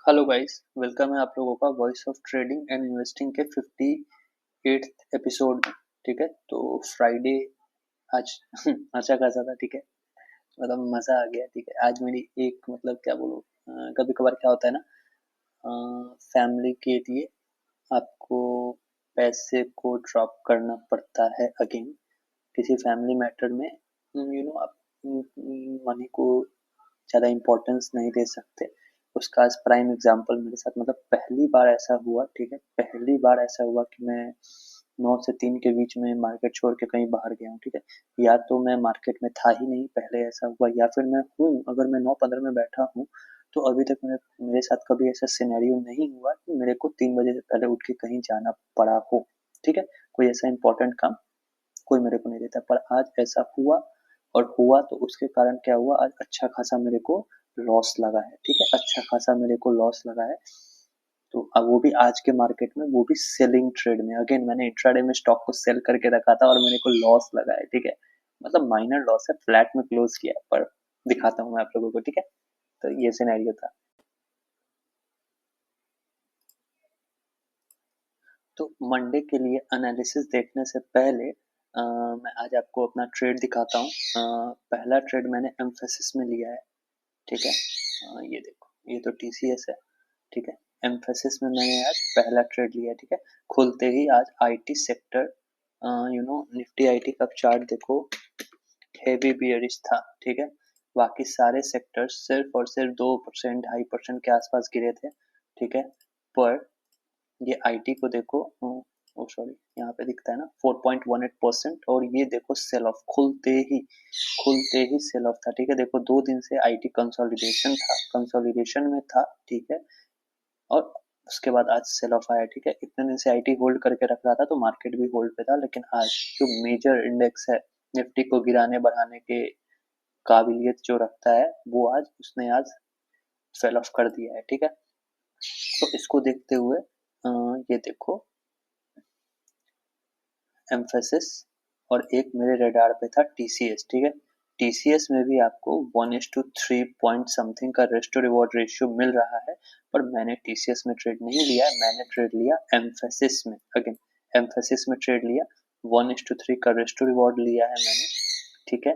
Hello guys, welcome है आप लोगों का voice of trading and investing के 58th एपिसोड में। ठीक है, तो फ्राइडे आज अच्छा खासा था। ठीक है, मतलब मज़ा आ गया। ठीक है, आज मेरी एक मतलब क्या बोलूँ, कभी कभार क्या होता है ना, फैमिली के लिए आपको पैसे को ड्रॉप करना पड़ता है अगेन किसी फैमिली मैटर में। आप मनी को ज़्यादा इम्पोर्टेंस नहीं दे सकते। उसका आज प्राइम एग्जांपल मेरे साथ, मतलब पहली बार ऐसा हुआ। ठीक है, पहली बार ऐसा हुआ कि मैं 9 से 3 के बीच में मार्केट छोड़ के कहीं बाहर गया हूँ। ठीक है, या तो मैं मार्केट में था ही नहीं पहले ऐसा हुआ, या फिर मैं हूँ, अगर मैं 9-15 में बैठा हूँ तो अभी तक मेरे साथ कभी ऐसा सिनेरियो नहीं हुआ कि मेरे को 3 बजे से पहले उठ के कहीं जाना पड़ा हो। ठीक है, कोई ऐसा इंपॉर्टेंट काम कोई मेरे को नहीं देता, पर आज ऐसा हुआ। और हुआ तो उसके कारण क्या हुआ, आज अच्छा खासा मेरे को लॉस लगा है। ठीक है, अच्छा खासा मेरे को लॉस लगा है। तो अब वो भी आज के मार्केट में, वो भी सेलिंग ट्रेड में। अगेन मैंने इंट्राडे में स्टॉक को सेल करके रखा था और मेरे को लॉस लगा है। ठीक है, मतलब माइनर लॉस है, फ्लैट में क्लोज किया है, पर दिखाता हूँ मैं आप लोगों को। ठीक है, तो ये सिनेरियो था। तो मंडे के लिए एनालिसिस देखने से पहले मैं आज आपको अपना ट्रेड दिखाता हूँ। पहला ट्रेड मैंने एम्फेसिस में लिया है। ठीक है, ये देखो, ये तो टीसीएस है। ठीक है, एम्फेसिस में मैंने आज पहला ट्रेड लिया है। ठीक है, खुलते ही आज आईटी सेक्टर, निफ्टी आईटी का चार्ट देखो, हेवी बियरिश था। ठीक है, बाकी सारे सेक्टर्स सिर्फ और सिर्फ 2% 2.5% के आसपास गिरे थे। ठीक है, पर ये आईटी को देखो, ओ सॉरी, यहाँ पे दिखता है ना 4.18%, और ये देखो सेल ऑफ, खुलते ही सेल ऑफ था। ठीक है, देखो 2 दिन से आईटी कंसोलिडेशन में था। ठीक है, और उसके बाद आज सेल ऑफ आया। ठीक है, इतने दिन से आईटी होल्ड करके रख रहा था तो मार्केट भी होल्ड पे था, लेकिन आज जो मेजर इंडेक्स है निफ्टी को गिराने बढ़ाने के काबिलियत जो रखता है, वो आज उसने आज सेल ऑफ कर दिया है। ठीक है, तो इसको देखते हुए ये देखो एम्फेसिस, और एक मेरे रडार पे था टीसीएस। ठीक है, टीसीएस में भी आपको 1:3 पॉइंट समथिंग का रिस्क टू रिवॉर्ड रेशियो मिल रहा है, पर मैंने टीसीएस में ट्रेड नहीं लिया, मैंने ट्रेड लिया एम्फेसिस में। अगेन एम्फेसिस में ट्रेड लिया, 1:3 का रिस्क टू रिवॉर्ड लिया है मैंने। ठीक है,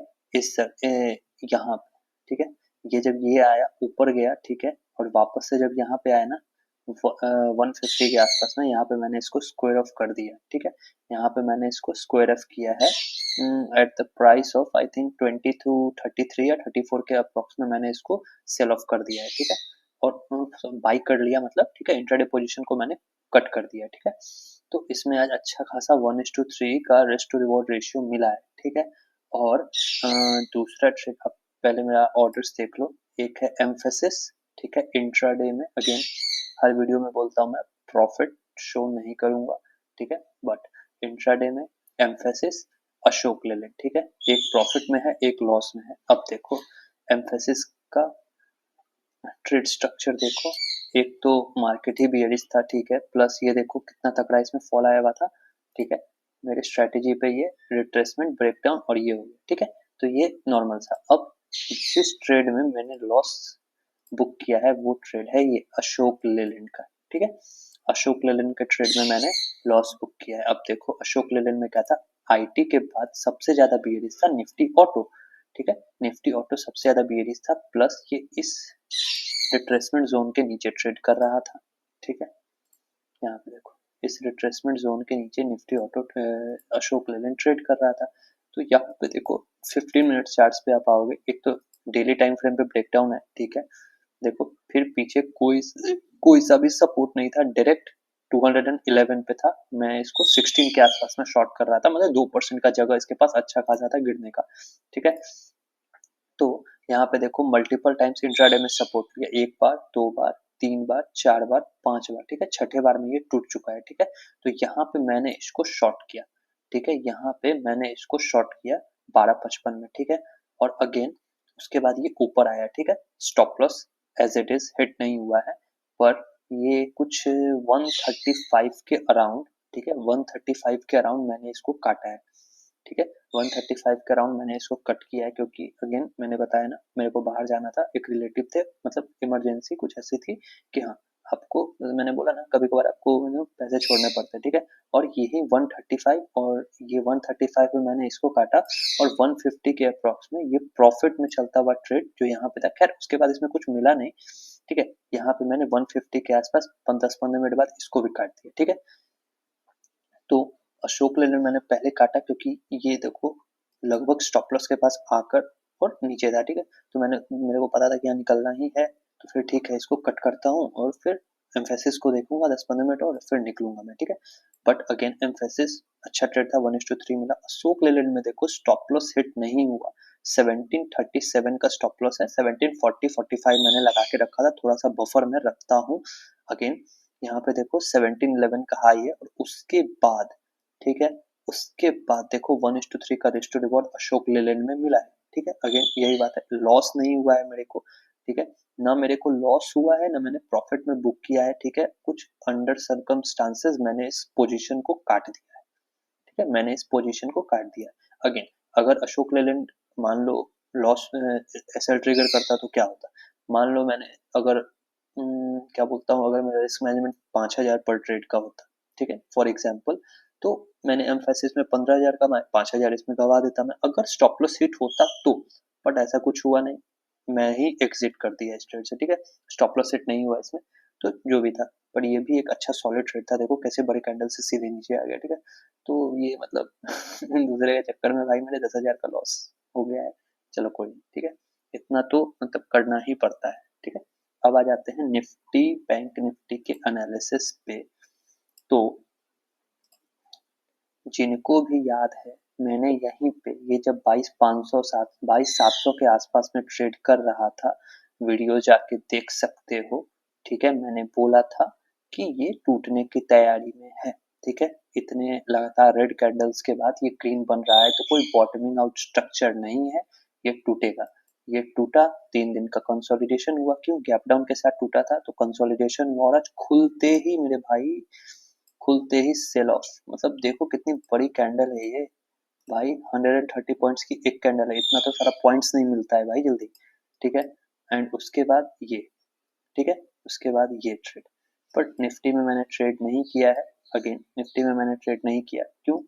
यहाँ पे। ठीक है, ये जब ये आया ऊपर गया, ठीक है, और वापस से जब यहाँ पे आया ना 150 के आसपास में, यहाँ पे मैंने इसको स्क्वायर ऑफ कर दिया। ठीक है, यहाँ पे मैंने इसको स्क्वायर ऑफ किया है at the price of I think 20 to 33 या 34 के अप्रोक्स में मैंने इसको सेल ऑफ कर दिया है। ठीक है, और बाई कर लिया, मतलब ठीक है, इंट्राडे पोजीशन को मैंने कट कर दिया। ठीक है, तो इसमें आज अच्छा खासा 1:3 का रिस्क टू रिवॉर्ड रेशियो मिला है। ठीक है, और दूसरा ट्रेड, अब पहले मेरा ऑर्डर्स देख लो। एक है एम्फेसिस। ठीक है, इंट्राडे में अगेन हर वीडियो में बोलता हूँ मैं, प्रॉफिट शो नहीं करूंगा। ठीक है, बट इंट्राडे में एम्फेसिस, अशोक लेलैंड। ठीक है, एक प्रॉफिट में है, एक लॉस में है। अब देखो एम्फेसिस का ट्रेड स्ट्रक्चर देखो, एक तो मार्केट ही बियरिश था। ठीक है, प्लस ये देखो कितना तगड़ा इसमें फॉल आया हुआ था। ठीक है, मेरे स्ट्रेटेजी पे ये रिट्रेसमेंट ब्रेकडाउन और ये हो गया। ठीक है, तो ये नॉर्मल था। अब जिस ट्रेड में मैंने लॉस बुक किया है वो ट्रेड है ये अशोक लेलैंड का। ठीक है, अशोक लेलैंड के ट्रेड में मैंने लॉस बुक किया है। अब देखो अशोक लेलैंड में क्या था, आईटी के बाद सबसे ज्यादा बियरिश था निफ्टी ऑटो। ठीक है, निफ्टी ऑटो सबसे ज्यादा बियरिश था, प्लस ये इस रिट्रेसमेंट जोन के नीचे ट्रेड कर रहा था। ठीक है, यहाँ पे देखो इस रिट्रेसमेंट जोन के नीचे Nifty auto Ashok Leyland trade कर रहा था। तो यहाँ पे देखो 15 मिनट चार्ट्स पे आप आओगे, एक तो डेली टाइम फ्रेम पे ब्रेकडाउन है। ठीक है, देखो फिर पीछे कोई सा भी सपोर्ट नहीं था, डायरेक्ट 211 पे था। मैं इसको 16 के आसपास में शॉर्ट कर रहा था, मतलब 2% का जगह इसके पास अच्छा खासा था गिरने का। ठीक है, तो यहाँ पे देखो मल्टीपल टाइम्स इंट्राडे में सपोर्ट लिया, एक बार, दो बार, 3 बार, 4 बार, 5 बार। ठीक है, छठे बार में ये टूट चुका है। ठीक है, तो यहाँ पे मैंने इसको शॉर्ट किया। ठीक है, यहाँ पे मैंने इसको शॉर्ट किया 12.55 में। ठीक है, और अगेन उसके बाद ये ऊपर आया। ठीक है, stop loss as it is hit नहीं हुआ है, पर ये कुछ 135 के अराउंड, ठीक है, 135 के अराउंड मैंने इसको काटा है। ठीक है। 135 के अराउंड मैंने इसको कट किया है, क्योंकि अगेन मैंने बताया ना, मेरे को बाहर जाना था, एक रिलेटिव थे, मतलब इमरजेंसी कुछ ऐसी थी कि हाँ, आपको, मैंने बोला ना कभी कभार आपको पैसे छोड़ने पड़ते हैं, ठीक है। और यही 135 और ये 135 में मैंने इसको काटा, और 150 के अप्रॉक्स में ये प्रॉफिट में चलता हुआ ट्रेड जो यहाँ पे था, खैर उसके बाद इसमें कुछ मिला नहीं, ठीक है। यहाँ पे मैंने 150 के आसपास 10-15 मिनट बाद इसको भी काट दिया, ठीक है। तो अशोक लेलैंड मैंने पहले काटा, क्योंकि ये देखो लगभग स्टॉप लॉस के पास आकर और नीचे था, ठीक है। तो मेरे को पता था कि यहाँ निकलना ही है, तो फिर ठीक है, इसको कट करता हूँ और फिर एम्फेसिस को देखूंगा 10-15 मिनट और फिर निकलूंगा मैं, ठीक है। बट अगेन एम्फेसिस अच्छा ट्रेड था, 1:3 मिला। अशोक लेलैंड में देखो स्टॉप लॉस हिट नहीं हुआ, 1737 का स्टॉप लॉस है, 1740-45 मैंने लगा के रखा था, थोड़ा सा बफर में रखता हूँ। अगेन यहाँ पे देखो 1711 का हाई है, और उसके बाद, ठीक है, उसके बाद देखो 1:3 का risk to reward Ashok Leyland में मिला है, ठीक है। अगेन यही बात है, लॉस नहीं हुआ है मेरे को, ठीक है। ना मेरे को लॉस हुआ है, ना मैंने प्रॉफिट में बुक किया है, ठीक है। कुछ अंडर सर्कमस्टांसेस मैंने इस पोजीशन को काट दिया है, ठीक है, मैंने इस पोजीशन को काट दिया। अगेन अगर अशोक लेलैंड मान लो लॉस ऐसा ट्रिगर करता तो क्या होता, मान लो मैंने अगर क्या बोलता हूँ, अगर मेरा रिस्क मैनेजमेंट 5,000 पर ट्रेड का होता, ठीक है, फॉर एग्जाम्पल, तो मैंने एम्फेसिस में 15,000 कमाए, 5,000 इसमें गवा देता मैं, अगर स्टॉप लॉस हिट होता तो। बट ऐसा कुछ हुआ नहीं, मैं ही एग्जिट कर दिया इस ट्रेड से, ठीक है। स्टॉप लॉस हिट नहीं हुआ इसमें, तो जो भी था, पर ये भी एक अच्छा सॉलिड ट्रेड था, देखो कैसे बड़े कैंडल से सीधे नीचे आ गया, ठीक है। तो ये मतलब दूसरे के चक्कर में भाई मेरे 10,000 का लॉस हो गया है, चलो कोई नहीं, ठीक है। इतना तो मतलब करना ही पड़ता है, ठीक है। अब आ जाते हैं निफ्टी बैंक निफ्टी के एनालिसिस पे। तो जिनको भी याद है, मैंने यहीं पे ये जब 22,700 के आसपास में ट्रेड कर रहा था, वीडियो जाके देख सकते हो, ठीक है। मैंने बोला था कि ये टूटने की तैयारी में है, ठीक है। इतने लगातार रेड कैंडल्स के बाद ये ग्रीन बन रहा है, तो कोई बॉटमिंग आउट स्ट्रक्चर नहीं है, ये टूटेगा। ये टूटा, 3 दिन का कंसोलिडेशन हुआ, क्यों गैप डाउन के साथ टूटा था, तो कंसोलिडेशन हुआ, और आज खुलते ही मेरे भाई, खुलते ही सेल ऑफ, मतलब देखो कितनी बड़ी कैंडल है ये भाई, 130 पॉइंट्स की एक कैंडल है, इतना तो सारा पॉइंट्स नहीं मिलता है भाई जल्दी, ठीक है। एंड उसके बाद ये, ठीक है, उसके बाद ये ट्रेड। बट निफ्टी में मैंने ट्रेड नहीं किया है, अगेन निफ्टी में मैंने ट्रेड नहीं किया, क्यों,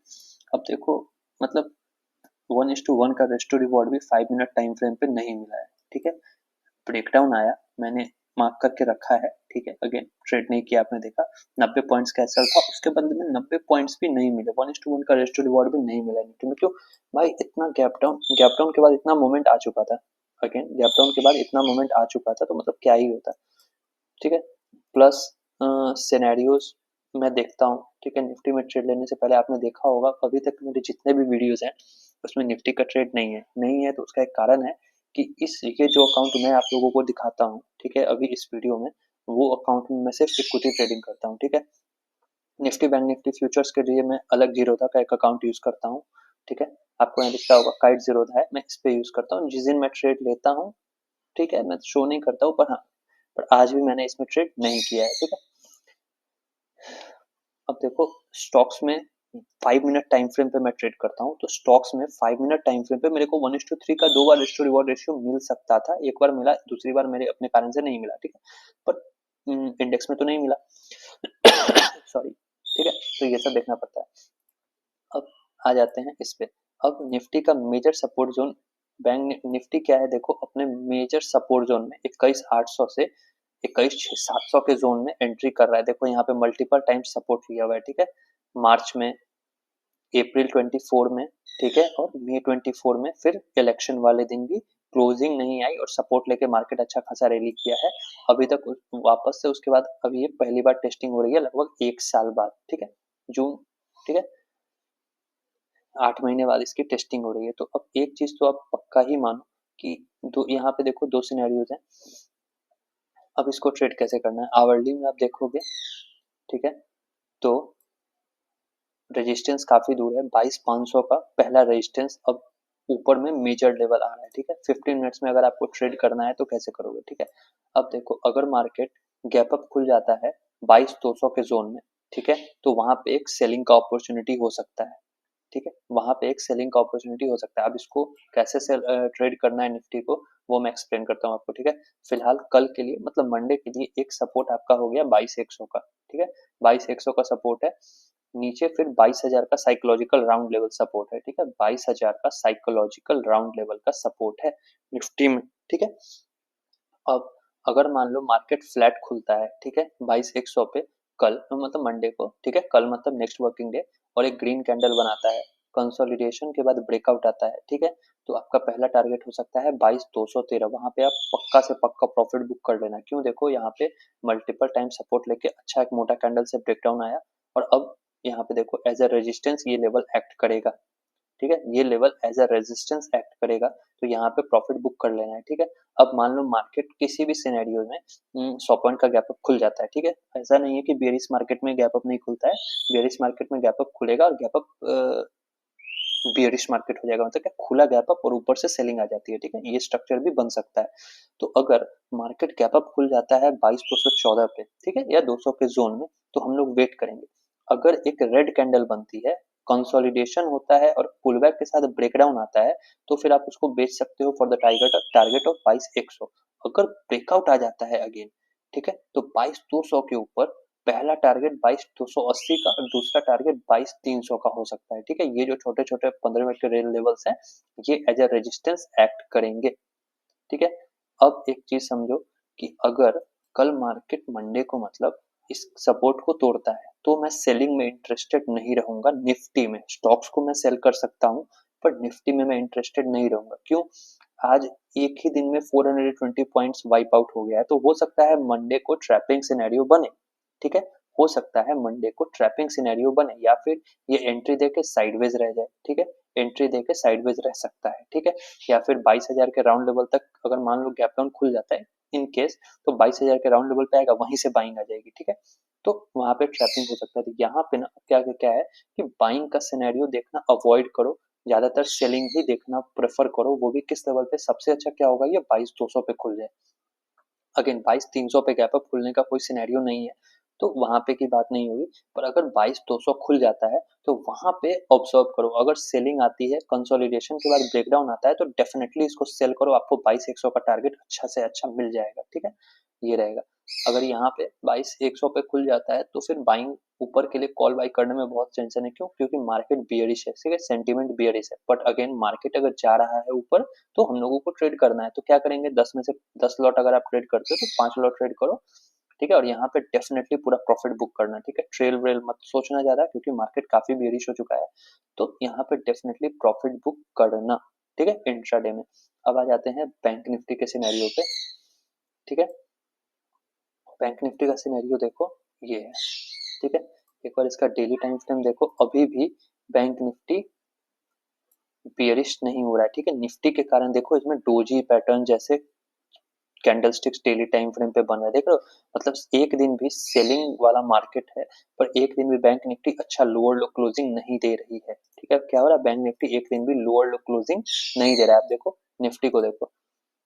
अब देखो, मतलब 1:1 का रेस्ट टू रिवॉर्ड भी 5 मिनट टाइम फ्रेम पे नहीं मिला है, ठीक है। ब्रेकडाउन आया, मैंने मार्क करके रखा है, ठीक है। अगेन ट्रेड नहीं किया, आपने देखा 90 पॉइंट्स का एसएल था, उसके बदले में 90 पॉइंट्स भी नहीं मिले, 1:1 का रेस्ट टू रिवॉर्ड भी नहीं मिला निफ्टी में, क्यों भाई, इतना गैप डाउन के बाद इतना मोमेंट आ चुका था, अगेन गैप डाउन के बाद इतना मोमेंट आ चुका था, तो मतलब क्या ही होता, ठीक है। प्लस सिनेरियोज मैं देखता हूँ, ठीक है। निफ्टी में ट्रेड लेने से पहले आपने देखा होगा, अभी तक मेरे जितने भी वीडियोस हैं उसमें निफ्टी का ट्रेड नहीं है, तो उसका एक कारण है कि इस ये जो अकाउंट मैं आप लोगों को दिखाता हूँ, ठीक है, अभी इस वीडियो में, वो अकाउंट में मैं सिर्फ इक्विटी ट्रेडिंग करता हूँ, ठीक है। निफ्टी बैंक निफ्टी फ्यूचर्स के लिए मैं अलग जीरोधा का एक अकाउंट यूज करता हूँ, ठीक है। आपको यहाँ दिखता होगा काइट जीरोधा है, मैं इस पे यूज करता हूँ, जिस दिन मैं ट्रेड लेता हूँ, ठीक है, मैं शो नहीं करता हूँ, पर हाँ, पर आज भी मैंने इसमें ट्रेड नहीं किया है, ठीक है। अब देखो स्टॉक्स में 5 मिनट टाइम फ्रेम पे मैं ट्रेड करता हूँ, तो स्टॉक्स में 5 मिनट टाइम फ्रेम पे मेरे को 1:3 का 2 बार रिस्क टू रिवॉर्ड रेशियो मिल सकता था, एक बार मिला, दूसरी बार मेरे अपने कारण से नहीं मिला, ठीक है। पर इंडेक्स में तो नहीं मिला सॉरी, ठीक है, तो ये सब देखना पड़ता है। अब आ जाते हैं इस पे। अब निफ्टी का major support zone, bank Nifty क्या है, देखो अपने मेजर सपोर्ट जोन में 21,800 से 21,700 के जोन में एंट्री कर रहा है, देखो यहाँ पे मल्टीपल टाइम्स सपोर्ट लिया हुआ है, ठीक है। मार्च में, अप्रैल 24 में, ठीक है, और मई 24 में, फिर इलेक्शन वाले दिन भी क्लोजिंग नहीं आई और सपोर्ट लेके मार्केट अच्छा खासा रैली किया है अभी तक, वापस से उसके बाद अभी ये पहली बार टेस्टिंग हो रही है लगभग 1 साल बाद, ठीक है, जून, ठीक है, 8 महीने बाद इसकी टेस्टिंग हो रही है। तो अब एक चीज तो आप पक्का ही मानो कि दो, यहाँ पे देखो 2 सिनेरियोज हैं। अब इसको ट्रेड कैसे करना है, आवरली में आप देखोगे, ठीक है, तो रेजिस्टेंस काफी दूर है, 22,500 का पहला रेजिस्टेंस अब ऊपर में मेजर लेवल आ रहा है, ठीक है। 15 मिनट्स में अगर आपको ट्रेड करना है तो कैसे करोगे, ठीक है। अब देखो अगर मार्केट गैप अप खुल जाता है 22,200 के जोन में, ठीक है, तो वहां पे एक सेलिंग का अपॉर्चुनिटी हो सकता है, ठीक है, वहां पे एक सेलिंग का अपॉर्चुनिटी हो सकता है। अब इसको कैसे ट्रेड करना है निफ्टी को, वो मैं एक्सप्लेन करता हूँ आपको, ठीक है। फिलहाल कल के लिए मतलब मंडे के लिए एक सपोर्ट आपका हो गया 22,100 का, ठीक है, 22,100 का सपोर्ट है। नीचे फिर 22,000 का साइकोलॉजिकल राउंड लेवल सपोर्ट है, ठीक है, 22,000 का साइकोलॉजिकल राउंड लेवल का सपोर्ट है निफ्टी में, ठीक है। अब अगर मान लो मार्केट फ्लैट खुलता है, ठीक है, 22,100 पे कल मतलब मंडे को, ठीक है, कल मतलब नेक्स्ट वर्किंग डे, और एक ग्रीन कैंडल बनाता है, कंसोलिडेशन के बाद ब्रेकआउट आता है, ठीक है, तो आपका पहला टारगेट हो सकता है 22,213। वहां पे आप पक्का से पक्का प्रॉफिट बुक कर लेना। क्यों, देखो यहाँ पे मल्टीपल टाइम सपोर्ट लेके अच्छा एक मोटा कैंडल से ब्रेकडाउन आया, और अब यहाँ पे देखो एज अ रेजिस्टेंस ये लेवल एक्ट करेगा, ठीक है, ये level as a resistance act करेगा, तो यहाँ पे प्रॉफिट बुक कर लेना है, ठीक है। अब मान लो मार्केट किसी भी सिनेरियो में 100 पॉइंट का गैप अप खुल जाता है, ठीक है, ऐसा नहीं है कि बेरिश मार्केट में गैप अप नहीं खुलता है, बेरिश मार्केट में गैप अप खुलेगा, और गैप अप बियरिश मार्केट हो जाएगा, मतलब क्या, खुला गैप अप और ऊपर से सेलिंग आ जाती है, ठीक है, ये स्ट्रक्चर भी बन सकता है। तो अगर मार्केट गैप अप खुल जाता है 22,214 पे, ठीक है, या 200 के जोन में, तो हम लोग वेट करेंगे। अगर एक रेड कैंडल बनती है, कंसोलिडेशन होता है और पुलबैक के साथ ब्रेकडाउन आता है, तो फिर आप उसको बेच सकते हो फॉर द टारगेट ऑफ 22,100। अगर ब्रेकआउट आ जाता है अगेन, ठीक है, तो 22,200 के ऊपर पहला टारगेट 22,280 का और दूसरा टारगेट 22,300 का हो सकता है, ठीक है। ये जो छोटे छोटे 15 मिनट के रेल लेवल्स हैं, ये एज अ रेजिस्टेंस एक्ट करेंगे, ठीक है। अब एक चीज समझो कि अगर कल मार्केट मंडे को मतलब इस सपोर्ट को तोड़ता है, तो मैं सेलिंग में इंटरेस्टेड नहीं रहूंगा। निफ्टी में स्टॉक्स को मैं सेल कर सकता हूँ, पर निफ्टी में मैं इंटरेस्टेड नहीं रहूंगा। क्यों, आज एक ही दिन में 420 पॉइंट्स वाइप आउट हो गया है, तो हो सकता है मंडे को ट्रैपिंग सिनेरियो बने, ठीक है, हो सकता है मंडे को ट्रैपिंग सिनेरियो बने, या फिर ये एंट्री देके साइडवेज रह जाए, ठीक है, एंट्री देके साइडवेज रह सकता है, ठीक है, या फिर 22,000 के राउंड लेवल तक अगर मान लो गैप डाउन खुल जाता है इन केस, तो 22,000 के राउंड लेवल पे आएगा, वहीं से बाइंग आ जाएगी, ठीक है, तो वहां पे ट्रैपिंग हो सकता है। तो यहाँ पे ना क्या क्या है कि बाइंग का सिनेरियो देखना अवॉइड करो, ज्यादातर सेलिंग ही देखना प्रेफर करो, वो भी किस लेवल पे। सबसे अच्छा क्या होगा, ये 22,200 पे खुल जाए। अगेन 22,300 पे गैप अप खुलने का कोई सिनेरियो नहीं है, तो वहां पे की बात नहीं होगी। पर अगर 22,200 खुल जाता है, तो वहां पे ऑब्जर्व करो, अगर सेलिंग आती है, कंसोलिडेशन के बाद ब्रेकडाउन आता है, तो डेफिनेटली इसको सेल करो, आपको 22,100 का टारगेट अच्छा से अच्छा मिल जाएगा, ठीक है, ये रहेगा। अगर यहाँ पे 22,100 पे खुल जाता है, तो फिर बाइंग ऊपर के लिए कॉल बाई करने में बहुत टेंशन है। क्यों, क्योंकि मार्केट बियरिश है, ठीक है, सेंटीमेंट बियरिश है। बट अगेन मार्केट अगर जा रहा है ऊपर, तो हम लोगों को ट्रेड करना है, तो क्या करेंगे, 10 में से 10 लॉट अगर आप ट्रेड करते हो, तो 5 लॉट ट्रेड करो, ठीक है, और यहाँ पे डेफिनेटली पूरा प्रॉफिट बुक करना, ठीक है, ट्रेल वेल मत सोचना ज्यादा, क्योंकि मार्केट काफी बेरिश हो चुका है, तो यहाँ पे डेफिनेटली प्रॉफिट बुक करना, ठीक है, इंट्राडे में। अब आ जाते हैं बैंक निफ्टी के सिनेरियो पे, ठीक है। बैंक निफ्टी का सिनेरियो देखो, ये है, ठीक है, एक बार इसका डेली टाइम फ्रेम देखो, अभी भी बैंक निफ्टी बियरिश नहीं हो रहा है, ठीक है। निफ्टी के कारण देखो इसमें डोजी पैटर्न जैसे कैंडलस्टिक्स डेली टाइम फ्रेम पे बन रहा है, देख रहे हो, मतलब एक दिन भी सेलिंग वाला मार्केट है, पर एक दिन भी बैंक निफ्टी अच्छा लोअर लो क्लोजिंग नहीं दे रही है, ठीक है। क्या हो रहा है, बैंक निफ्टी एक दिन भी लोअर लो क्लोजिंग नहीं दे रहा है। आप देखो निफ्टी को, देखो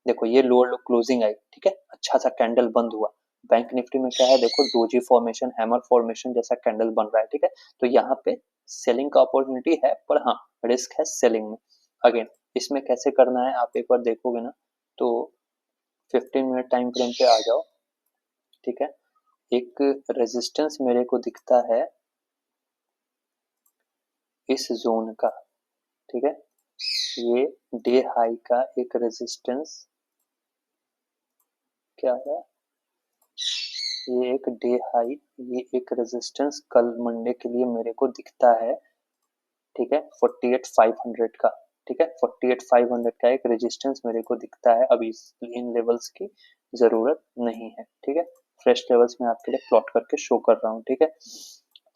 देखो ये लोअर लो क्लोजिंग आई, ठीक है, अच्छा सा कैंडल बंद हुआ। बैंक निफ्टी में क्या है, देखो डोजी फॉर्मेशन, हैमर फॉर्मेशन जैसा कैंडल बन रहा है, ठीक है, तो यहाँ पे सेलिंग का अपॉर्चुनिटी है, पर हाँ रिस्क है सेलिंग में। अगेन इसमें कैसे करना है, आप एक बार देखोगे ना, तो 15 मिनट टाइम फ्रेम पे आ जाओ, ठीक है। एक रेजिस्टेंस मेरे को दिखता है इस जोन का, ठीक है, ये डे हाई का एक रेजिस्टेंस क्या है, ये एक डे हाई, ये एक रेजिस्टेंस कल मंडे के लिए मेरे को दिखता है, ठीक है, 48,500 का, ठीक है, 48,500 का एक रेजिस्टेंस मेरे को दिखता है। अभी इन लेवल्स की जरूरत नहीं है, ठीक है, फ्रेश लेवल्स में आपके लिए प्लॉट करके शो कर रहा हूँ, ठीक है।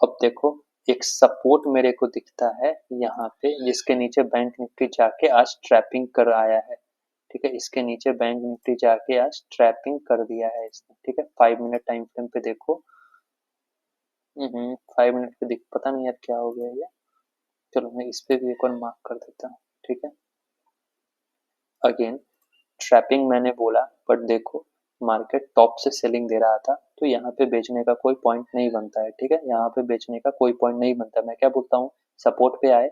अब देखो एक सपोर्ट मेरे को दिखता है यहाँ पे, जिसके नीचे बैंक निफ्टी जाके आज ट्रैपिंग कर आया है, ठीक है, इसके नीचे बैंक निफ्टी जाके आज ट्रैपिंग कर दिया है इसने, ठीक है। 5 मिनट टाइम फ्रेम पे देखो, 5 मिनट पे दिख, पता नहीं यार क्या हो गया ये, चलो मैं इस पे भी एक और मार्क कर देता हूँ, ठीक है। अगेन ट्रैपिंग मैंने बोला, बट देखो मार्केट टॉप से सेलिंग दे रहा था, तो यहाँ पे बेचने का कोई पॉइंट नहीं बनता है, ठीक है, यहाँ पे बेचने का कोई पॉइंट नहीं बनता। मैं क्या बोलता हूँ, सपोर्ट पे आए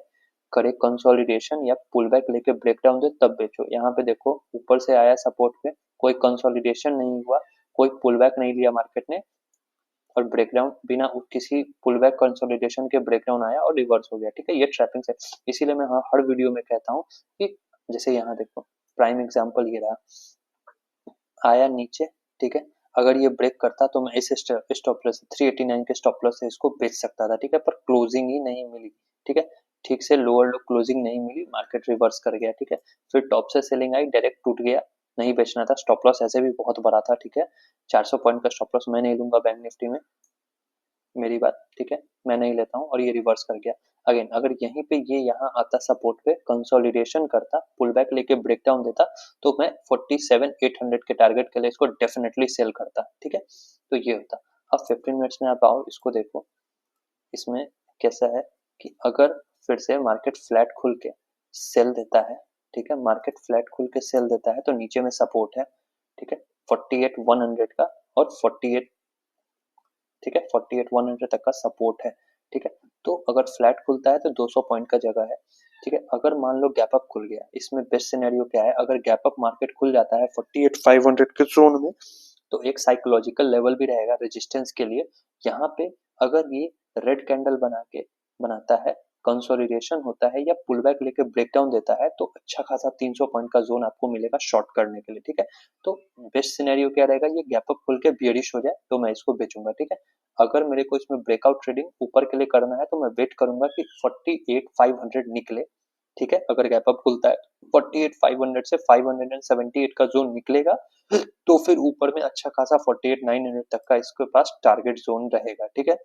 करे कंसोलिडेशन या पुल बैक लेके ब्रेक डाउन दे तब बेचो। यहाँ पे देखो ऊपर से आया सपोर्ट पे, कोई कंसोलिडेशन नहीं हुआ, कोई पुल बैक नहीं लिया मार्केट ने, और ब्रेकडाउन बिना किसी पुल बैक कंसोलिडेशन के ब्रेकडाउन आया और रिवर्स हो गया। ठीक है, ये ट्रैपिंग से, इसीलिए मैं हर वीडियो में कहता हूँ कि जैसे यहाँ देखो प्राइम एग्जांपल ये रहा, आया नीचे, ठीक है, अगर ये ब्रेक करता तो मैं इस स्टॉप लॉस 389 के स्टॉप लॉस से इसको बेच सकता था। ठीक है, पर क्लोजिंग ही नहीं मिली। ठीक है, ठीक से लोअर लो क्लोजिंग नहीं मिली, मार्केट रिवर्स कर गया। ठीक है, फिर टॉप से सेलिंग आई, डायरेक्ट टूट गया, नहीं बेचना था, स्टॉप लॉस ऐसे भी बहुत बड़ा था। ठीक है, 400 पॉइंट का स्टॉप लॉस मैं नहीं लूंगा बैंक निफ्टी में, मेरी बात, ठीक है, मैं नहीं लेता हूँ, और ये रिवर्स कर गया। अगेन अगर यहीं पे ये यहाँ आता सपोर्ट पे कंसोलिडेशन करता, पुल बैक लेके ब्रेक डाउन देता, तो मैं 47,800 के टारगेट के लिए इसको डेफिनेटली सेल करता। ठीक है, तो ये होता। अब 15 मिनट्स में आप आओ, इसको देखो, इसमें कैसा है कि अगर फिर से मार्केट फ्लैट खुल के सेल देता है, ठीक है, मार्केट फ्लैट खुल के सेल देता है, तो नीचे में सपोर्ट है, ठीक है, 48,100 का और 48, ठीक है, 48,100 तक का सपोर्ट है। ठीक है, तो अगर फ्लैट खुलता है तो 200 पॉइंट का जगह है। ठीक है, अगर मान लो गैप अप खुल गया, इसमें बेस्ट सिनेरियो क्या है, अगर गैप अप मार्केट खुल जाता है 48,500 के जोन में, तो एक साइकोलॉजिकल लेवल भी रहेगा रेजिस्टेंस के लिए। यहाँ पे अगर ये रेड कैंडल बनाता है, कंसोलिडेशन होता है या पुल बैक लेके ब्रेकडाउन देता है, तो अच्छा खासा 300 पॉइंट का जोन आपको मिलेगा शॉर्ट करने के लिए। ठीक है, तो बेस्ट सिनेरियो क्या रहेगा, ये गैप अप खुल के बियरिश हो जाए तो मैं इसको बेचूंगा। ठीक है, अगर मेरे को इसमें ब्रेकआउट ट्रेडिंग ऊपर के लिए करना है तो मैं वेट करूंगा कि 48,500 निकले। ठीक है, अगर गैप अप खुलता है 48,500 से 578 का जोन निकलेगा, तो फिर ऊपर में अच्छा खासा 48,900 तक का इसके पास टारगेट जोन रहेगा। ठीक है,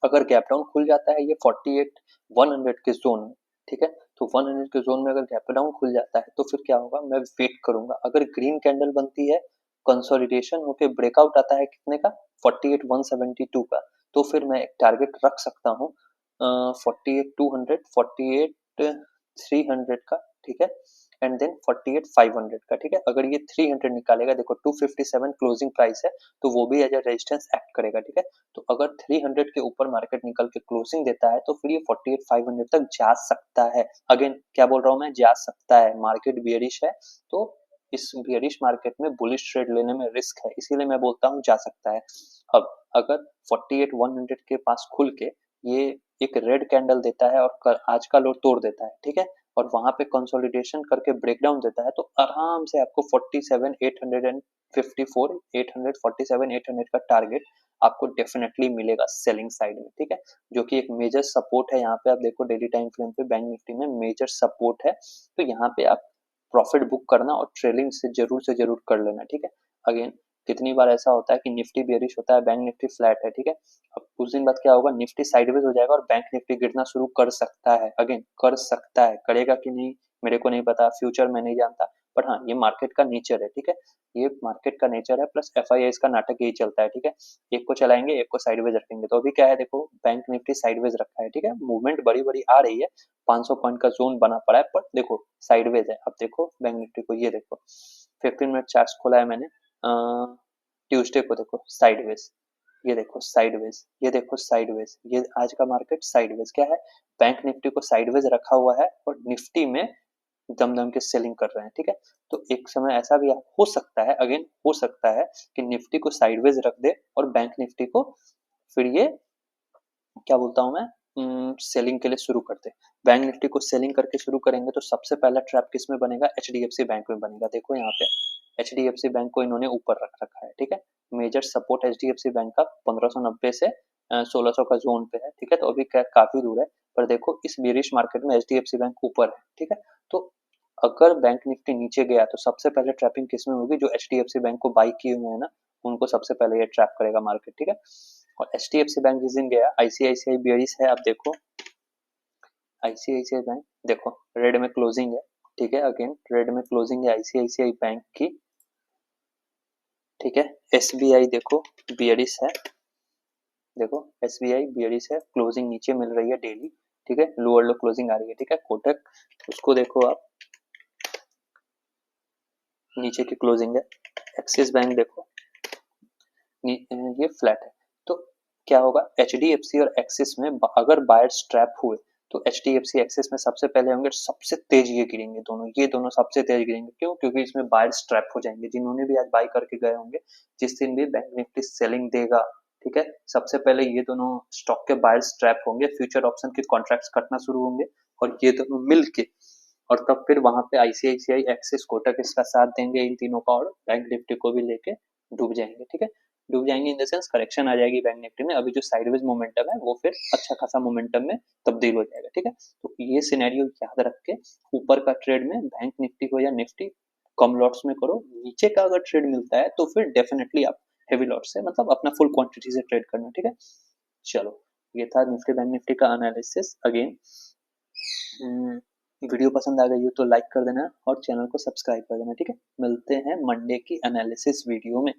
अगर गैप डाउन खुल जाता है ये 48,100 के जोन में, ठीक है, तो 100 के जोन में अगर गैप डाउन खुल जाता है तो फिर क्या होगा, मैं वेट करूंगा, अगर ग्रीन कैंडल बनती है, कंसोलिडेशन होके ब्रेकआउट आता है कितने का, 48,172 का, तो फिर मैं एक टारगेट रख सकता हूँ 48,200, 48,300 का। ठीक है, एंड देन 48,500 का। ठीक है, अगर ये 300 निकालेगा, देखो 257 क्लोजिंग प्राइस है, तो वो भी एज अ रेजिस्टेंस एक्ट करेगा। ठीक है, तो अगर 300 के ऊपर मार्केट निकल के क्लोजिंग देता है तो फिर ये 48,500 तक जा सकता है। अगेन क्या बोल रहा हूँ मैं, जा सकता है, मार्केट बियरिश है, तो इस बियरिश मार्केट में बुलिश ट्रेड लेने में रिस्क है, इसीलिए मैं बोलता हूँ जा सकता है। अब अगर 48,100 के पास खुल के ये एक रेड कैंडल देता है और आज का लो तोड़ देता है, ठीक है, और वहां पे कंसोलिडेशन करके ब्रेकडाउन देता है, तो आराम से आपको 47,854 847,800 का टारगेट आपको डेफिनेटली मिलेगा सेलिंग साइड में। ठीक है, जो कि एक मेजर सपोर्ट है। यहाँ पे आप देखो डेली टाइम फ्रेम पे बैंक निफ्टी में मेजर सपोर्ट है, तो यहाँ पे आप प्रॉफिट बुक करना और ट्रेलिंग से जरूर कर लेना। ठीक है, अगेन कितनी बार ऐसा होता है कि निफ्टी बेरिश होता है, बैंक निफ्टी फ्लैट है, ठीक है, अब कुछ दिन बाद क्या होगा, निफ्टी साइडवेज हो जाएगा और बैंक निफ्टी गिरना शुरू कर सकता है। अगेन कर सकता है, करेगा कि नहीं मेरे को नहीं पता, फ्यूचर मैं नहीं जानता, पर हाँ ये मार्केट का नेचर है। ठीक है, ये मार्केट का नेचर है, प्लस FIIs का नाटक यही चलता है। ठीक है, एक को चलाएंगे एक को साइडवेज रखेंगे, तो अभी क्या है देखो, बैंक निफ्टी साइडवेज रखा है। ठीक है, मूवमेंट बड़ी बड़ी आ रही है, 500 पॉइंट का जोन बना पड़ा है, पर देखो साइडवेज है। अब देखो बैंक निफ्टी को, ये देखो 15 मिनट चार्ट खोला है मैंने, ट्यूसडे को देखो साइडवेज, ये देखो साइडवेज, ये देखो साइडवेज, ये आज का मार्केट साइडवेज क्या है, बैंक निफ्टी को साइडवेज रखा हुआ है और निफ्टी में दम दम के सेलिंग कर रहे हैं। ठीक है, तो एक समय ऐसा भी हो सकता है, अगेन हो सकता है कि निफ्टी को साइडवेज रख दे और बैंक निफ्टी को फिर ये क्या बोलता हूँ मैं, सेलिंग के लिए शुरू करते। बैंक निफ्टी को सेलिंग करके शुरू करेंगे तो सबसे पहला ट्रैप किस में बनेगा, HDFC बैंक में बनेगा। देखो यहाँ पे HDFC बैंक को इन्होंने ऊपर रख रखा है। ठीक है, मेजर सपोर्ट HDFC बैंक का 1590 से 1600 का जोन पे है। ठीक है, तो अभी काफी दूर है, पर देखो इस बेरिश मार्केट में HDFC बैंक ऊपर है। ठीक है, तो अगर बैंक निफ्टी नीचे गया तो सबसे पहले ट्रैपिंग किस में होगी, जो HDFC बैंक को बाई किए हुए हैं ना, उनको सबसे पहले ये ट्रैप करेगा मार्केट। ठीक है, और HDFC बैंक जिस दिन गया, ICICI बेरिश है, आप देखो ICICI बैंक देखो रेड में क्लोजिंग है। ठीक है, अगेन रेड में क्लोजिंग है ICICI बैंक की। ठीक है, SBI देखो बियरिश है, देखो SBI बियरिश है, क्लोजिंग नीचे मिल रही है डेली। ठीक है, लोअर लो क्लोजिंग आ रही है। ठीक है, कोटक उसको देखो आप, नीचे की क्लोजिंग है। एक्सिस बैंक देखो ये फ्लैट है। तो क्या होगा, HDFC और एक्सिस में अगर बायर्स ट्रैप हुए तो HDFC एक्सिस में सबसे पहले होंगे, सबसे तेज ये गिरेंगे दोनों, ये दोनों सबसे तेज गिरेंगे। क्यों? क्योंकि इसमें बायर्स ट्रैप हो जाएंगे, जिन्होंने भी आज बाय करके गए होंगे, जिस दिन भी बैंक निफ्टी सेलिंग देगा, ठीक है, सबसे पहले ये दोनों स्टॉक के बायर्स ट्रैप होंगे, फ्यूचर ऑप्शन के कॉन्ट्रैक्ट्स कटना शुरू होंगे, और ये दोनों मिल के और तब फिर वहां पे ICICI, एक्सिस, कोटक इसका साथ देंगे इन तीनों का, और बैंक निफ्टी को भी लेके डूब जाएंगे। ठीक है, डूब जाएंगे इन द सेंस करेक्शन आ जाएगी बैंक निफ्टी में। अभी जो साइडवेज मोमेंटम है वो फिर अच्छा खासा मोमेंटम में तब्दील हो जाएगा। ठीक है, तो ये सिनेरियो याद रख के ऊपर का ट्रेड में बैंक निफ्टी हो या निफ्टी, कम लॉट्स में करो। नीचे का अगर ट्रेड मिलता है तो फिर डेफिनेटली आप हेवी लॉट से, मतलब अपना फुल क्वांटिटी से ट्रेड करना। ठीक है, चलो, ये था निफ्टी बैंक निफ्टी का एनालिसिस। अगेन, वीडियो पसंद आ गई हो तो लाइक कर देना और चैनल को सब्सक्राइब कर देना। ठीक है, मिलते हैं मंडे की एनालिसिस वीडियो में।